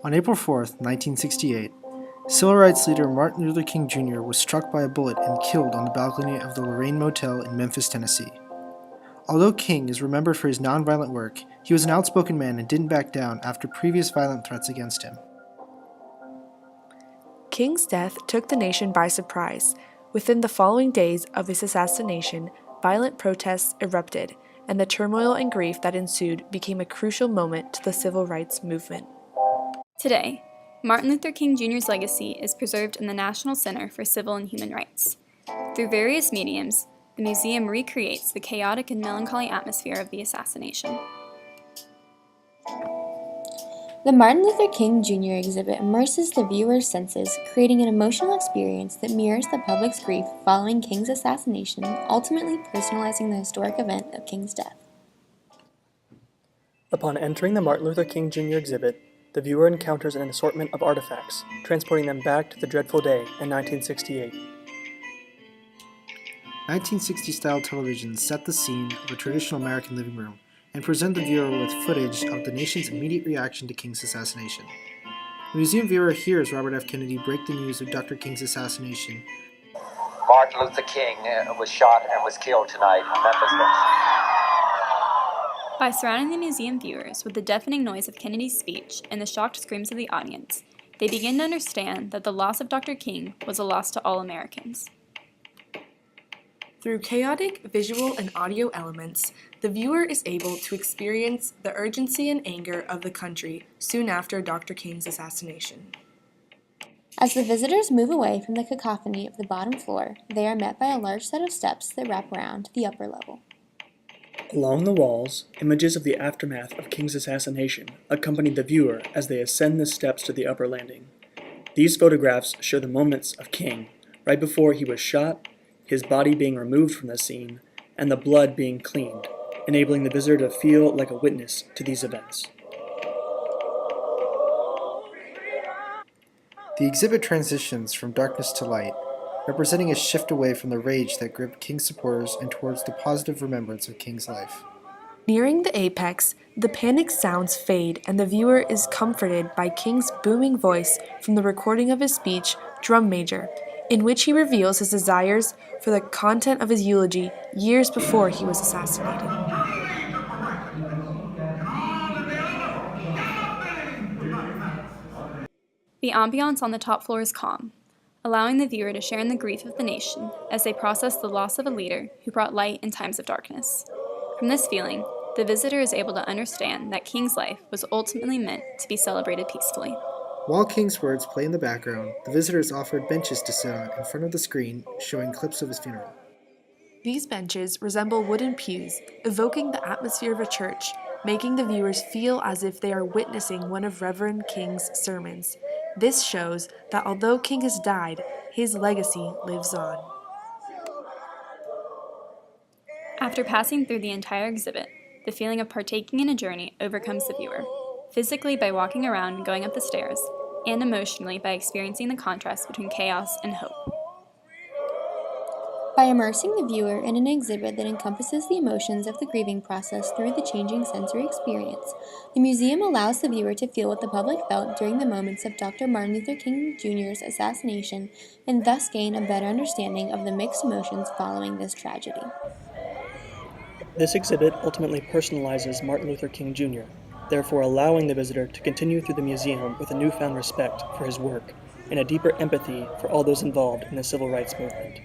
On April 4th, 1968, civil rights leader Martin Luther King Jr. was struck by a bullet and killed on the balcony of the Lorraine Motel in Memphis, Tennessee. Although King is remembered for his nonviolent work, he was an outspoken man and didn't back down after previous violent threats against him. King's death took the nation by surprise. Within the following days of his assassination, violent protests erupted, and the turmoil and grief that ensued became a crucial moment to the civil rights movement. Today, Martin Luther King Jr.'s legacy is preserved in the National Center for Civil and Human Rights. Through various mediums, the museum recreates the chaotic and melancholy atmosphere of the assassination. The Martin Luther King Jr. exhibit immerses the viewer's senses, creating an emotional experience that mirrors the public's grief following King's assassination, ultimately personalizing the historic event of King's death. Upon entering the Martin Luther King Jr. exhibit, the viewer encounters an assortment of artifacts, transporting them back to the dreadful day in 1968. 1960-style televisions set the scene of a traditional American living room and present the viewer with footage of the nation's immediate reaction to King's assassination. The museum viewer hears Robert F. Kennedy break the news of Dr. King's assassination. Martin Luther King was shot and was killed tonight in Memphis. By surrounding the museum viewers with the deafening noise of Kennedy's speech and the shocked screams of the audience, they begin to understand that the loss of Dr. King was a loss to all Americans. Through chaotic visual and audio elements, the viewer is able to experience the urgency and anger of the country soon after Dr. King's assassination. As the visitors move away from the cacophony of the bottom floor, they are met by a large set of steps that wrap around the upper level. Along the walls, images of the aftermath of King's assassination accompany the viewer as they ascend the steps to the upper landing. These photographs show the moments of King, right before he was shot, his body being removed from the scene, and the blood being cleaned, enabling the visitor to feel like a witness to these events. The exhibit transitions from darkness to light, representing a shift away from the rage that gripped King's supporters and towards the positive remembrance of King's life. Nearing the apex, the panicked sounds fade and the viewer is comforted by King's booming voice from the recording of his speech, Drum Major, in which he reveals his desires for the content of his eulogy years before he was assassinated. The ambiance on the top floor is calm, allowing the viewer to share in the grief of the nation as they process the loss of a leader who brought light in times of darkness. From this feeling, the visitor is able to understand that King's life was ultimately meant to be celebrated peacefully. While King's words play in the background, the visitor is offered benches to sit on in front of the screen showing clips of his funeral. These benches resemble wooden pews, evoking the atmosphere of a church, making the viewers feel as if they are witnessing one of Reverend King's sermons. This shows that although King has died, his legacy lives on. After passing through the entire exhibit, the feeling of partaking in a journey overcomes the viewer, physically by walking around and going up the stairs, and emotionally by experiencing the contrast between chaos and hope. By immersing the viewer in an exhibit that encompasses the emotions of the grieving process through the changing sensory experience, the museum allows the viewer to feel what the public felt during the moments of Dr. Martin Luther King Jr.'s assassination and thus gain a better understanding of the mixed emotions following this tragedy. This exhibit ultimately personalizes Martin Luther King Jr., therefore allowing the visitor to continue through the museum with a newfound respect for his work and a deeper empathy for all those involved in the civil rights movement.